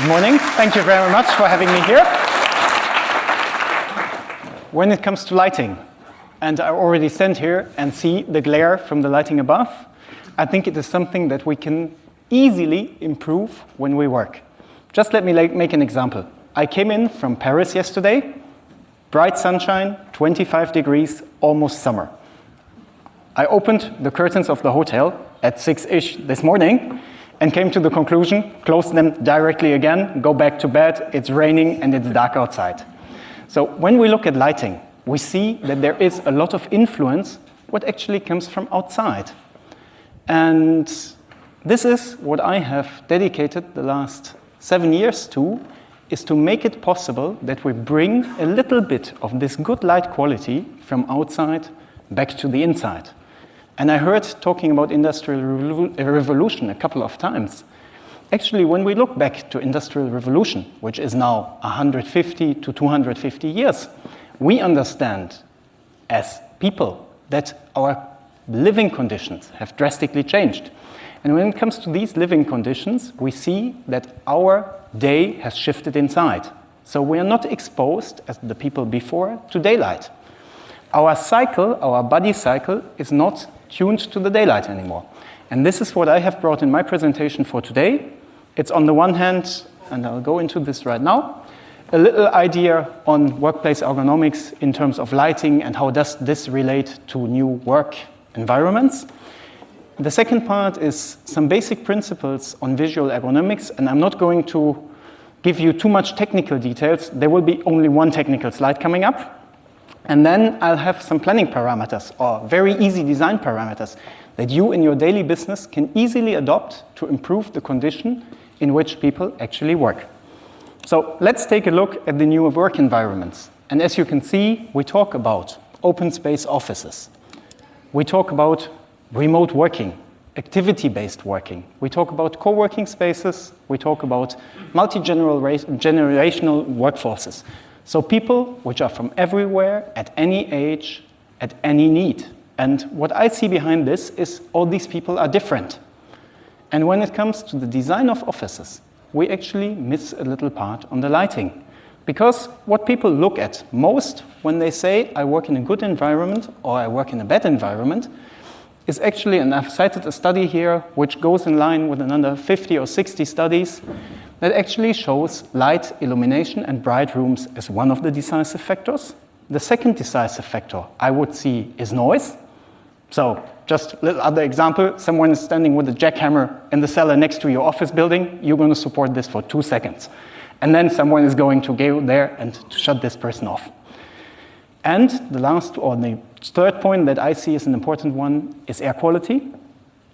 Good morning. Thank you very much for having me here. When it comes to lighting, and I already stand here and see the glare from the lighting above, I think it is something that we can easily improve when we work. Just let me make an example. I came in from Paris yesterday, bright sunshine, 25 degrees, almost summer. I opened the curtains of the hotel at 6-ish this morning and came to the conclusion, close them directly again, go back to bed, it's raining and it's dark outside. So when we look at lighting, we see that there is a lot of influence what actually comes from outside. And this is what I have dedicated the last 7 years to, is to make it possible that we bring a little bit of this good light quality from outside back to the inside. And I heard talking about Industrial Revolution a couple of times. Actually, when we look back to Industrial Revolution, which is now 150 to 250 years, we understand as people that our living conditions have drastically changed. And when it comes to these living conditions, we see that our day has shifted inside. So we are not exposed, as the people before, to daylight. Our cycle, our body cycle, is not tuned to the daylight anymore. And this is what I have brought in my presentation for today. It's on the one hand, and I'll go into this right now, a little idea on workplace ergonomics in terms of lighting and how does this relate to new work environments. The second part is some basic principles on visual ergonomics, and I'm not going to give you too much technical details. There will be only one technical slide coming up. And then I'll have some planning parameters or very easy design parameters that you in your daily business can easily adopt to improve the condition in which people actually work. So let's take a look at the new work environments. And as you can see, we talk about open space offices. We talk about remote working, activity-based working. We talk about co-working spaces. We talk about multi-generational workforces. So people which are from everywhere, at any age, at any need. And what I see behind this is all these people are different. And when it comes to the design of offices, we actually miss a little part on the lighting. Because what people look at most when they say, I work in a good environment or I work in a bad environment, is actually, and I've cited a study here which goes in line with another 50 or 60 studies, that actually shows light, illumination, and bright rooms as one of the decisive factors. The second decisive factor I would see is noise. So just a little other example, someone is standing with a jackhammer in the cellar next to your office building, you're going to support this for 2 seconds. And then someone is going to go there and to shut this person off. And the last, or the third point that I see as an important one is air quality,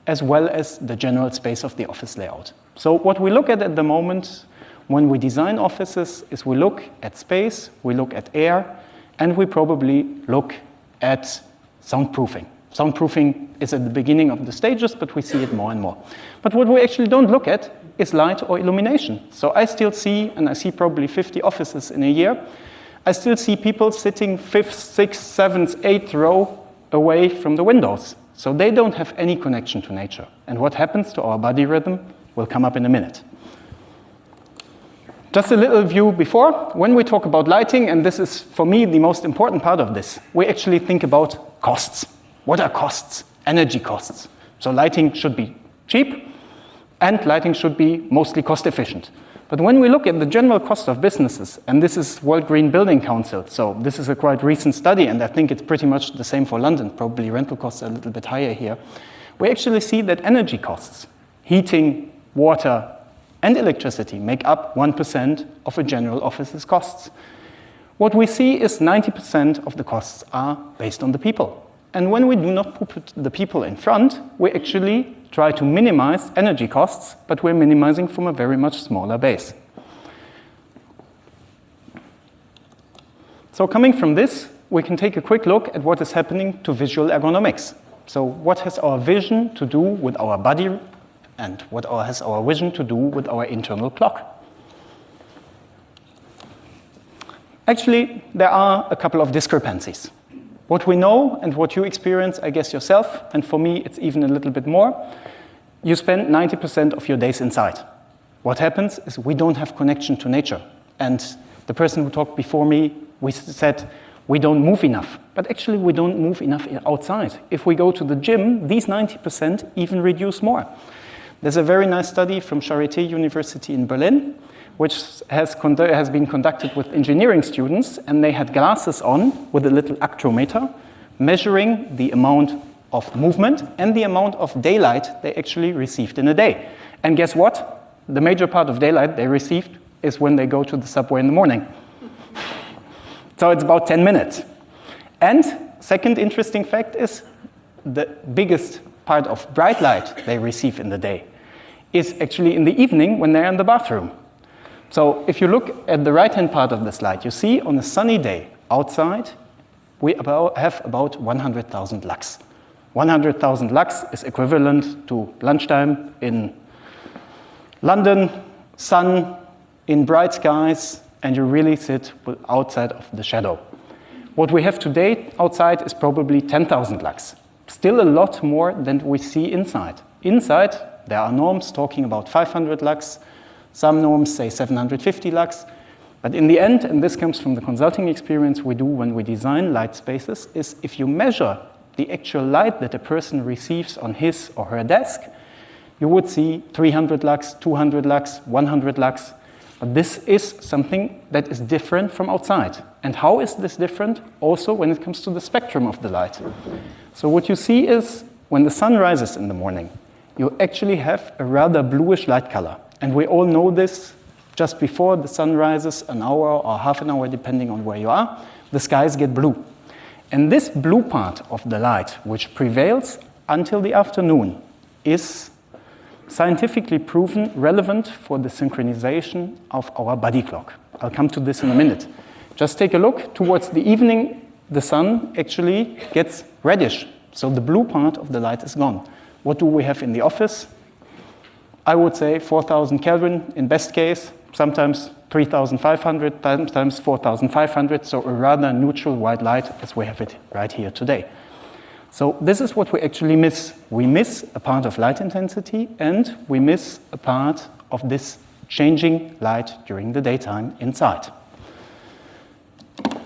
as well as the general space of the office layout. So what we look at the moment when we design offices is we look at space, we look at air, and we probably look at soundproofing. Soundproofing is at the beginning of the stages, but we see it more and more. But what we actually don't look at is light or illumination. So I still see, and I see probably 50 offices in a year, I still see people sitting 5th, 6th, 7th, 8th row away from the windows. So they don't have any connection to nature. And what happens to our body rhythm will come up in a minute. Just a little view before. When we talk about lighting, and this is for me the most important part of this, we actually think about costs. What are costs? Energy costs. So lighting should be cheap, and lighting should be mostly cost efficient. But when we look at the general cost of businesses, and this is World Green Building Council, so this is a quite recent study, and I think it's pretty much the same for London, probably rental costs are a little bit higher here, we actually see that energy costs, heating, water, and electricity make up 1% of a general office's costs. What we see is 90% of the costs are based on the people. And when we do not put the people in front, we actually try to minimize energy costs, but we're minimizing from a very much smaller base. So coming from this, we can take a quick look at what is happening to visual ergonomics. So what has our vision to do with our body, and what has our vision to do with our internal clock? Actually, there are a couple of discrepancies. What we know and what you experience, I guess yourself, and for me it's even a little bit more, you spend 90% of your days inside. what happens is we don't have connection to nature. And the person who talked before me, we said we don't move enough. But actually we don't move enough outside. If we go to the gym, these 90% even reduce more. There's a very nice study from Charité University in Berlin, which has been conducted with engineering students, and they had glasses on with a little actrometer, measuring the amount of movement and the amount of daylight they actually received in a day. And guess what? The major part of daylight they received is when they go to the subway in the morning. So it's about 10 minutes. And second interesting fact is the biggest part of bright light they receive in the day is actually in the evening when they're in the bathroom. So if you look at the right-hand part of the slide, you see on a sunny day outside, we have about 100,000 lux. 100,000 lux is equivalent to lunchtime in London, sun, in bright skies, and you really sit outside of the shadow. What we have today outside is probably 10,000 lux. Still a lot more than we see inside. Inside, there are norms talking about 500 lux. Some norms say 750 lux. But in the end, and this comes from the consulting experience we do when we design light spaces, is if you measure the actual light that a person receives on his or her desk, you would see 300 lux, 200 lux, 100 lux. But this is something that is different from outside. And how is this different? Also when it comes to the spectrum of the light. So what you see is when the sun rises in the morning, you actually have a rather bluish light color. And we all know this just before the sun rises, an hour or half an hour, depending on where you are, the skies get blue. And this blue part of the light, which prevails until the afternoon, is scientifically proven relevant for the synchronization of our body clock. I'll come to this in a minute. Just take a look. Towards the evening, the sun actually gets reddish. So the blue part of the light is gone. What do we have in the office? I would say 4,000 Kelvin in best case, sometimes 3,500, sometimes 4,500, so a rather neutral white light as we have it right here today. So this is what we actually miss. We miss a part of light intensity, and we miss a part of this changing light during the daytime inside.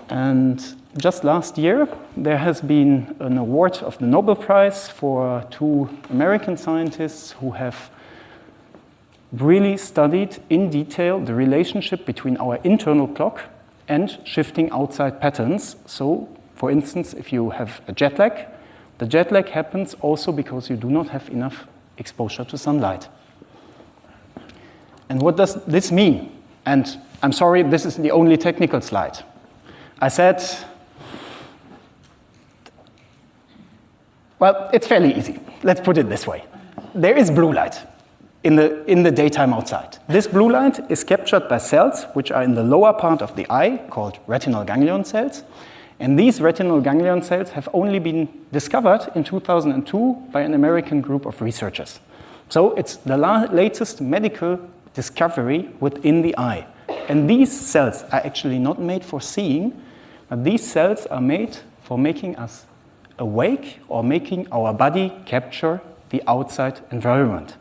And just last year, there has been an award of the Nobel Prize for 2 American scientists who have really studied in detail the relationship between our internal clock and shifting outside patterns. So, for instance, if you have a jet lag, the jet lag happens also because you do not have enough exposure to sunlight. And what does this mean? And I'm sorry, this is the only technical slide. I said, well, it's fairly easy. Let's put it this way. There is blue light in the daytime outside. This blue light is captured by cells which are in the lower part of the eye, called retinal ganglion cells. And these retinal ganglion cells have only been discovered in 2002 by an American group of researchers. So it's the latest medical discovery within the eye. And these cells are actually not made for seeing, but these cells are made for making us awake or making our body capture the outside environment.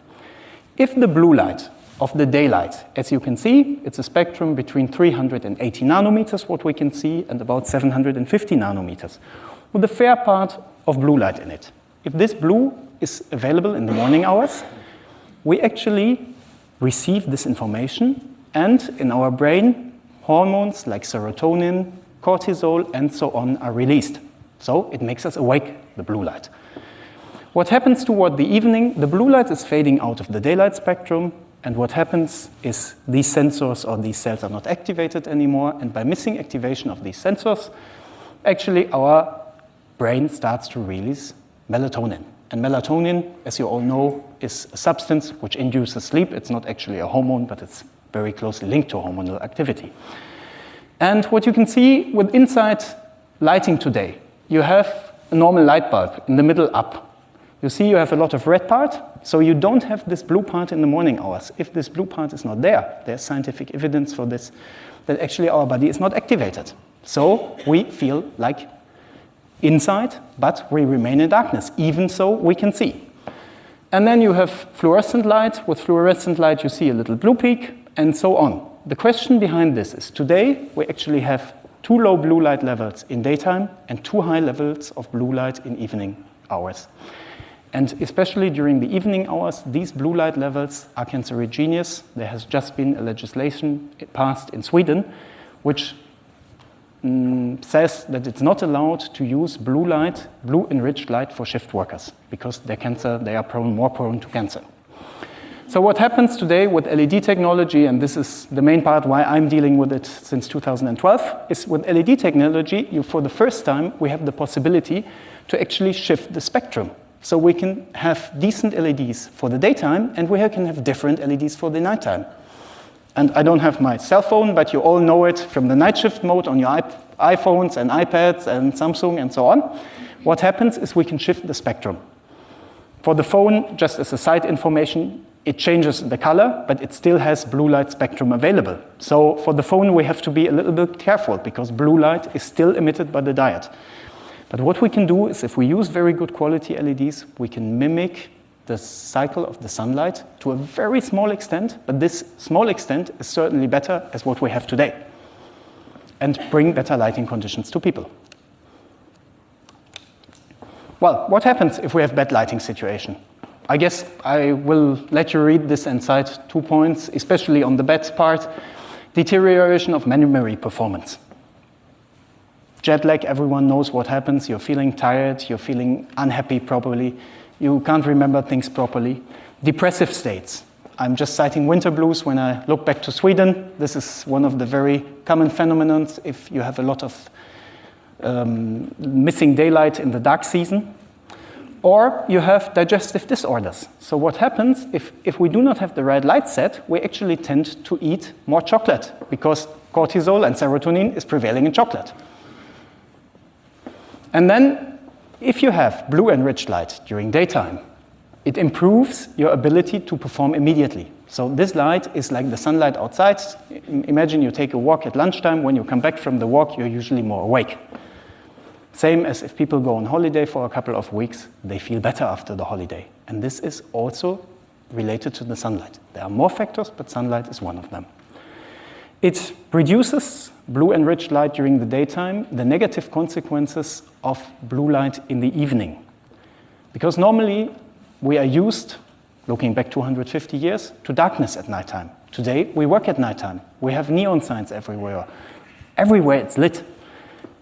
If the blue light of the daylight, as you can see, it's a spectrum between 380 nanometers, what we can see, and about 750 nanometers, with a fair part of blue light in it. If this blue is available in the morning hours, we actually receive this information, and in our brain, hormones like serotonin, cortisol, and so on are released. So it makes us awake, the blue light. What happens toward the evening, the blue light is fading out of the daylight spectrum, and what happens is these sensors or these cells are not activated anymore, and by missing activation of these sensors, actually our brain starts to release melatonin. And melatonin, as you all know, is a substance which induces sleep. It's not actually a hormone, but it's very closely linked to hormonal activity. And what you can see with inside lighting today, you have a normal light bulb in the middle up. You see you have a lot of red part, so you don't have this blue part in the morning hours. If this blue part is not there, there's scientific evidence for this, that actually our body is not activated. So we feel like inside, but we remain in darkness. Even so, we can see. And then you have fluorescent light. With fluorescent light, you see a little blue peak, and so on. The question behind this is today we actually have 2 low blue light levels in daytime and 2 high levels of blue light in evening hours. And especially during the evening hours, these blue light levels are cancerogenious. There has just been a legislation passed in Sweden which says that it's not allowed to use blue light, blue enriched light for shift workers because they are more prone to cancer. So what happens today with LED technology, and this is the main part why I'm dealing with it since 2012, is with LED technology, for the first time, we have the possibility to actually shift the spectrum. So we can have decent LEDs for the daytime, and we can have different LEDs for the nighttime. And I don't have my cell phone, but you all know it from the night shift mode on your iPhones and iPads and Samsung and so on. What happens is we can shift the spectrum. For the phone, just as a side information, it changes the color, but it still has blue light spectrum available. So for the phone, we have to be a little bit careful because blue light is still emitted by the diode. But what we can do is if we use very good quality LEDs, we can mimic the cycle of the sunlight to a very small extent, but this small extent is certainly better as what we have today and bring better lighting conditions to people. Well, what happens if we have bad lighting situation? I guess I will let you read this and cite 2 points, especially on the bad part. Deterioration of memory performance. Jet lag, everyone knows what happens. You're feeling tired, you're feeling unhappy probably, you can't remember things properly. Depressive states. I'm just citing winter blues when I look back to Sweden. This is one of the very common phenomena if you have a lot of missing daylight in the dark season. Or you have digestive disorders. So what happens if we do not have the right light set, we actually tend to eat more chocolate because cortisol and serotonin is prevailing in chocolate. And then if you have blue enriched light during daytime, it improves your ability to perform immediately. So this light is like the sunlight outside. Imagine you take a walk at lunchtime. When you come back from the walk, you're usually more awake. Same as if people go on holiday for a couple of weeks, they feel better after the holiday. And this is also related to the sunlight. There are more factors, but sunlight is one of them. It reduces blue enriched light during the daytime, the negative consequences of blue light in the evening. Because normally we are used, looking back 250 years, to darkness at nighttime. Today we work at nighttime. We have neon signs everywhere. Everywhere it's lit.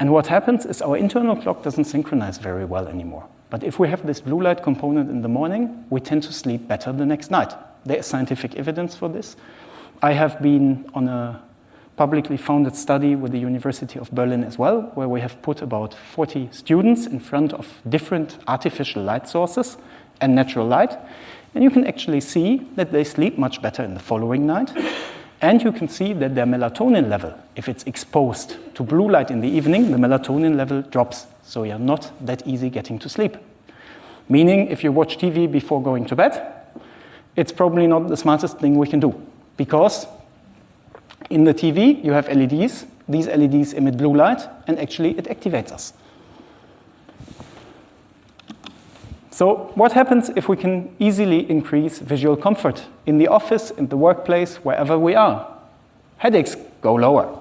And what happens is our internal clock doesn't synchronize very well anymore. But if we have this blue light component in the morning, we tend to sleep better the next night. There is scientific evidence for this. I have been on a publicly funded study with the University of Berlin as well, where we have put about 40 students in front of different artificial light sources and natural light. And you can actually see that they sleep much better in the following night. And you can see that their melatonin level, if it's exposed to blue light in the evening, the melatonin level drops. So you're not that easy getting to sleep. Meaning, if you watch TV before going to bed, it's probably not the smartest thing we can do. Because in the TV, you have LEDs. These LEDs emit blue light, and actually it activates us. So what happens if we can easily increase visual comfort in the office, in the workplace, wherever we are? Headaches go lower.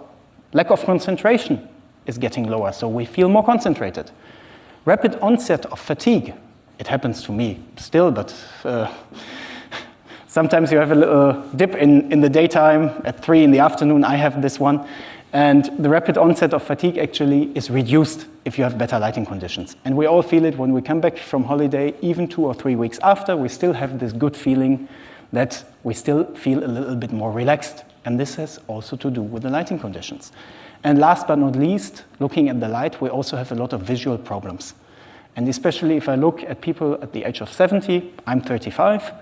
Lack of concentration is getting lower, so we feel more concentrated. Rapid onset of fatigue. It happens to me still, but sometimes you have a little dip in the daytime. At 3 in the afternoon, I have this one. And the rapid onset of fatigue actually is reduced if you have better lighting conditions. And we all feel it when we come back from holiday, even 2 or 3 weeks after, we still have this good feeling that we still feel a little bit more relaxed. And this has also to do with the lighting conditions. And last but not least, looking at the light, we also have a lot of visual problems. And especially if I look at people at the age of 70, I'm 35.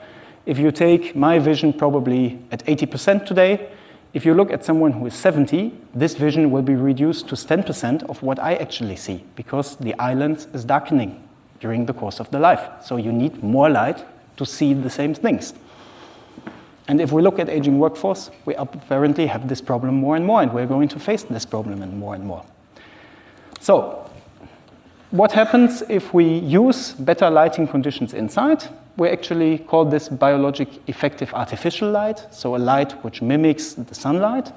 If you take my vision probably at 80% today, if you look at someone who is 70, this vision will be reduced to 10% of what I actually see, because the eye lens is darkening during the course of the life. So you need more light to see the same things. And if we look at aging workforce, we apparently have this problem more and more, and we're going to face this problem more and more. So what happens if we use better lighting conditions inside? We actually call this biologic effective artificial light, so a light which mimics the sunlight.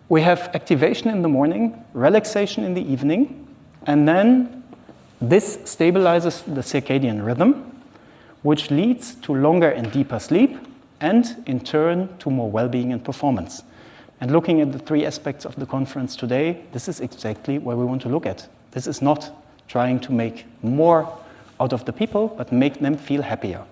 We have activation in the morning, relaxation in the evening, and then this stabilizes the circadian rhythm, which leads to longer and deeper sleep, and in turn to more well-being and performance. And looking at the three aspects of the conference today, this is exactly where we want to look at. This is not trying to make more out of the people, but make them feel happier.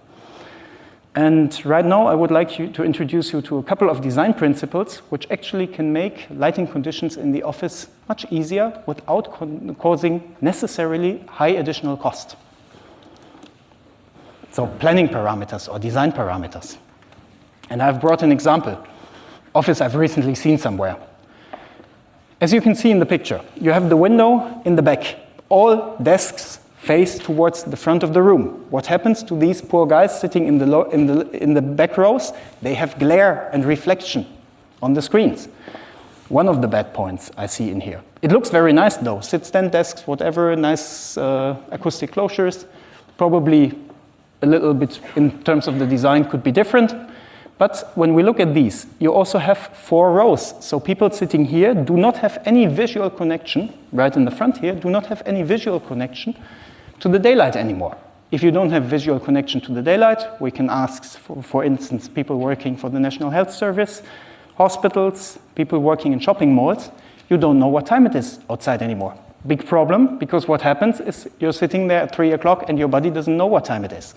And right now, I would like to introduce you to a couple of design principles which actually can make lighting conditions in the office much easier without causing necessarily high additional cost. So planning parameters or design parameters. And I've brought an example, office I've recently seen somewhere. As you can see in the picture, you have the window in the back. All desks face towards the front of the room. What happens to these poor guys sitting in the back rows? They have glare and reflection on the screens. One of the bad points I see in here. It looks very nice though. Sit-stand desks, whatever, nice acoustic closures. Probably a little bit in terms of the design could be different. But when we look at these, you also have 4 rows. So people sitting here do not have any visual connection, right in the front here, do not have any visual connection to the daylight anymore. If you don't have visual connection to the daylight, we can ask, for instance, people working for the National Health Service, hospitals, people working in shopping malls, you don't know what time it is outside anymore. Big problem, because what happens is you're sitting there at 3 o'clock and your body doesn't know what time it is.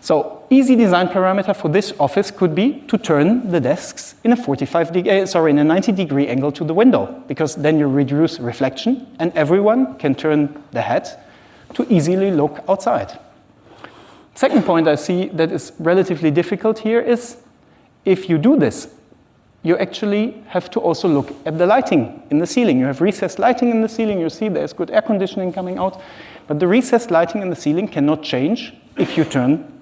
So easy design parameter for this office could be to turn the desks in a 90-degree angle to the window, because then you reduce reflection and everyone can turn the head to easily look outside. Second point I see that is relatively difficult here is if you do this, you actually have to also look at the lighting in the ceiling. You have recessed lighting in the ceiling, you see there's good air conditioning coming out, but the recessed lighting in the ceiling cannot change if you turn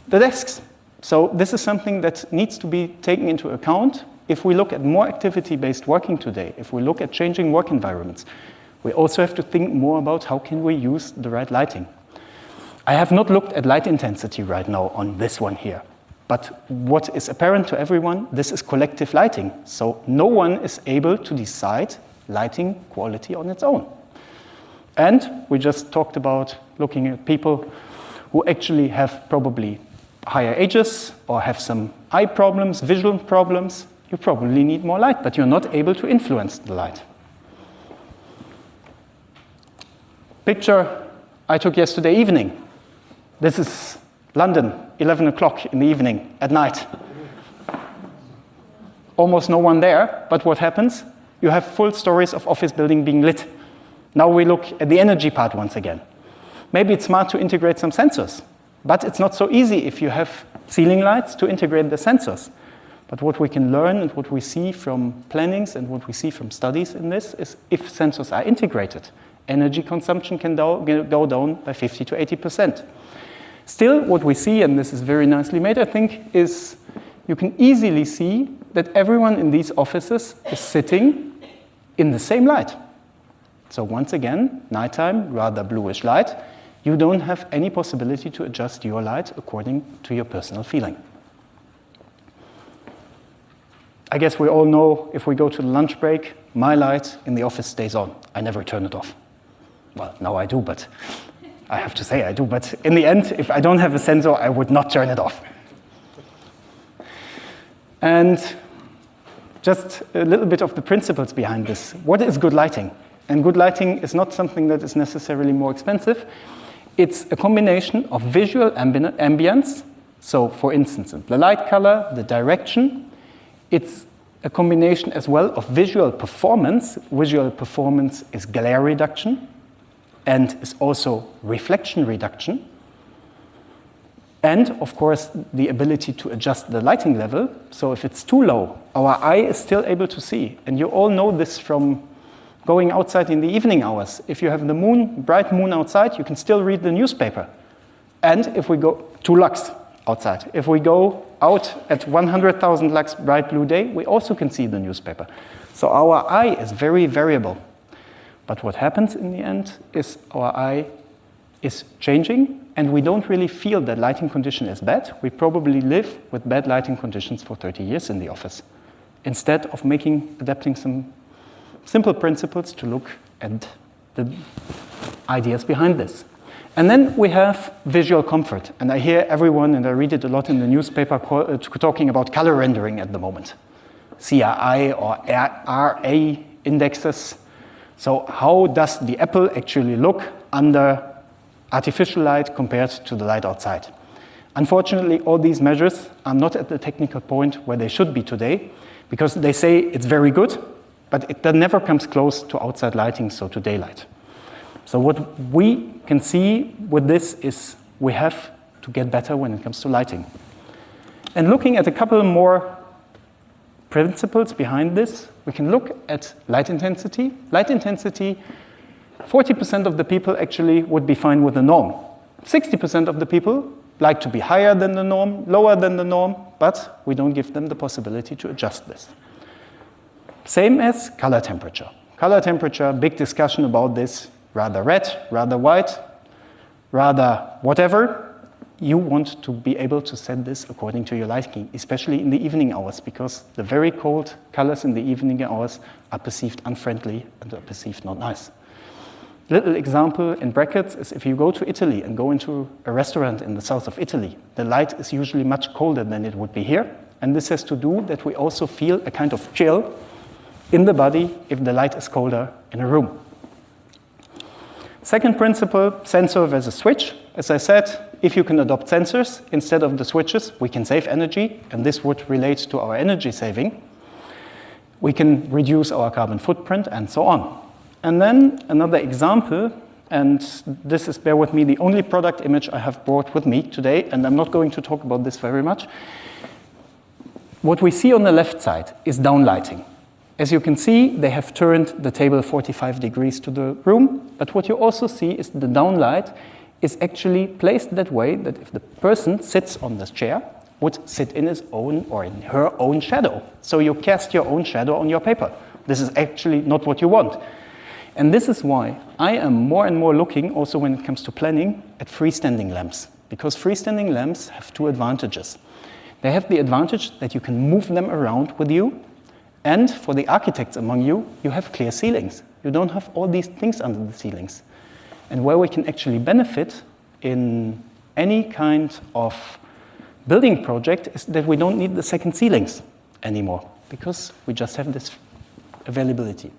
the desks. So this is something that needs to be taken into account if we look at more activity-based working today, if we look at changing work environments. We also have to think more about how can we use the right lighting. I have not looked at light intensity right now on this one here, but what is apparent to everyone, this is collective lighting. So no one is able to decide lighting quality on its own. And we just talked about looking at people who actually have probably higher ages or have some eye problems, visual problems. You probably need more light, but you're not able to influence the light. Picture I took yesterday evening. This is London, 11 o'clock in the evening, at night. Almost no one there, but what happens? You have full stories of office building being lit. Now we look at the energy part once again. Maybe it's smart to integrate some sensors, but it's not so easy if you have ceiling lights to integrate the sensors. But what we can learn and what we see from plannings and what we see from studies in this is if sensors are integrated, energy consumption can go down by 50 to 80%. Still, what we see, and this is very nicely made, I think, is you can easily see that everyone in these offices is sitting in the same light. So once again, nighttime, rather bluish light. You don't have any possibility to adjust your light according to your personal feeling. I guess we all know if we go to the lunch break, my light in the office stays on. I never turn it off. Well, now I do, but I have to say I do. But in the end, if I don't have a sensor, I would not turn it off. And just a little bit of the principles behind this. What is good lighting? And good lighting is not something that is necessarily more expensive. It's a combination of visual ambience. So for instance, the light color, the direction. It's a combination as well of visual performance. Visual performance is glare reduction and is also reflection reduction. And of course, the ability to adjust the lighting level. So if it's too low, our eye is still able to see. And you all know this from going outside in the evening hours. If you have the moon, bright moon outside, you can still read the newspaper. And if we go 2 lux outside, if we go out at 100,000 lux bright blue day, we also can see the newspaper. So our eye is very variable. But what happens in the end is our eye is changing, and we don't really feel that lighting condition is bad. We probably live with bad lighting conditions for 30 years in the office, instead of adapting some simple principles to look at the ideas behind this. And then we have visual comfort. And I hear everyone, and I read it a lot in the newspaper, talking about color rendering at the moment. CRI or RA indexes. So how does the apple actually look under artificial light compared to the light outside? Unfortunately, all these measures are not at the technical point where they should be today, because they say it's very good, but it never comes close to outside lighting, so to daylight. So what we can see with this is we have to get better when it comes to lighting. And looking at a couple more principles behind this, we can look at light intensity. Light intensity, 40% of the people actually would be fine with the norm. 60% of the people like to be higher than the norm, lower than the norm, but we don't give them the possibility to adjust this. Same as color temperature. Color temperature, big discussion about this, rather red, rather white, rather whatever. You want to be able to set this according to your liking, especially in the evening hours, because the very cold colors in the evening hours are perceived unfriendly and are perceived not nice. Little example in brackets is if you go to Italy and go into a restaurant in the south of Italy, the light is usually much colder than it would be here. And this has to do that we also feel a kind of chill in the body if the light is colder in a room. Second principle, sensor versus switch. As I said, if you can adopt sensors instead of the switches, we can save energy, and this would relate to our energy saving. We can reduce our carbon footprint and so on. And then another example, and this is, bear with me, the only product image I have brought with me today, and I'm not going to talk about this very much. What we see on the left side is downlighting. As you can see, they have turned the table 45 degrees to the room, but what you also see is the downlight is actually placed that way that if the person sits on this chair, would sit in his own or in her own shadow. So you cast your own shadow on your paper. This is actually not what you want. And this is why I am more and more looking, also when it comes to planning, at freestanding lamps. Because freestanding lamps have two advantages. They have the advantage that you can move them around with you, and for the architects among you, you have clear ceilings. You don't have all these things under the ceilings. And where we can actually benefit in any kind of building project is that we don't need the second ceilings anymore, because we just have this availability.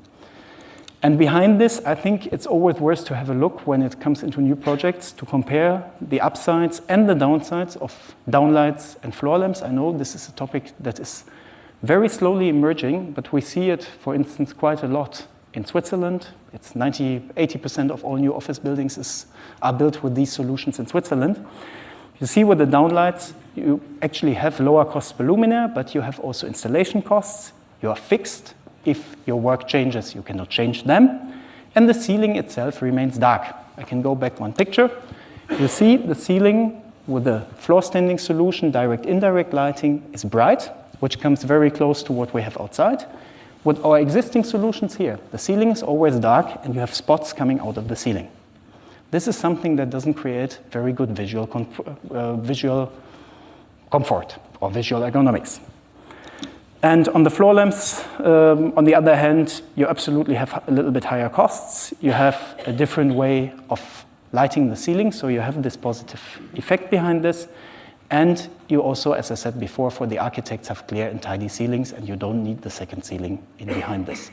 And behind this, I think it's always worth to have a look when it comes into new projects to compare the upsides and the downsides of downlights and floor lamps. I know this is a topic that is very slowly emerging, but we see it, for instance, quite a lot in Switzerland. It's 80% of all new office buildings are built with these solutions in Switzerland. You see with the downlights, you actually have lower costs per luminaire, but you have also installation costs. You are fixed. If your work changes, you cannot change them. And the ceiling itself remains dark. I can go back one picture. You see the ceiling with the floor standing solution, direct, indirect lighting is bright, which comes very close to what we have outside. With our existing solutions here, the ceiling is always dark and you have spots coming out of the ceiling. This is something that doesn't create very good visual comfort or visual ergonomics. And on the floor lamps, on the other hand, you absolutely have a little bit higher costs. You have a different way of lighting the ceiling, so you have this positive effect behind this. And you also, as I said before, for the architects have clear and tidy ceilings, and you don't need the second ceiling in behind this.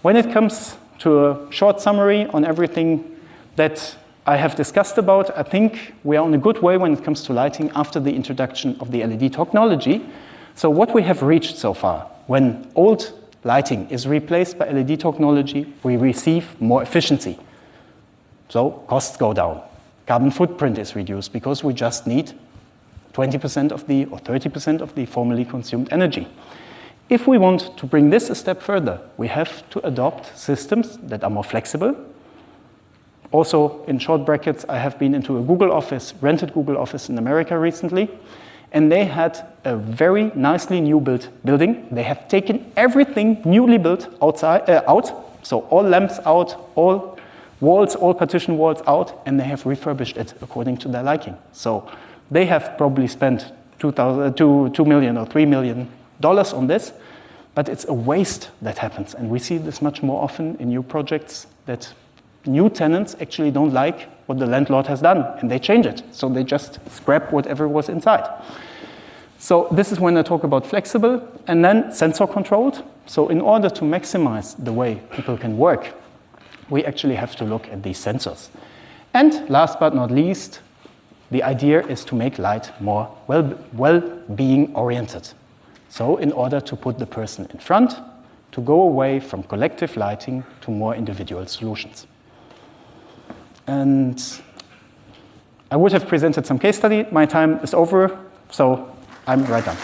When it comes to a short summary on everything that I have discussed about, I think we are on a good way when it comes to lighting after the introduction of the LED technology. So what we have reached so far, when old lighting is replaced by LED technology, we receive more efficiency. So costs go down. Carbon footprint is reduced because we just need 20% of the, or 30% of the formerly consumed energy. If we want to bring this a step further, we have to adopt systems that are more flexible. Also, in short brackets, I have been into a Google office, rented Google office in America recently, and they had a very nicely new built building. They have taken everything newly built out, So all lamps out, all walls, all partition walls out, and they have refurbished it according to their liking. So they have probably spent $2 million or $3 million on this, but it's a waste that happens. And we see this much more often in new projects, that new tenants actually don't like what the landlord has done, and they change it. So they just scrap whatever was inside. So this is when I talk about flexible, and then sensor controlled. So in order to maximize the way people can work, we actually have to look at these sensors. And last but not least, the idea is to make light more well-being oriented. So in order to put the person in front, to go away from collective lighting to more individual solutions. And I would have presented some case study. My time is over, so I'm right done.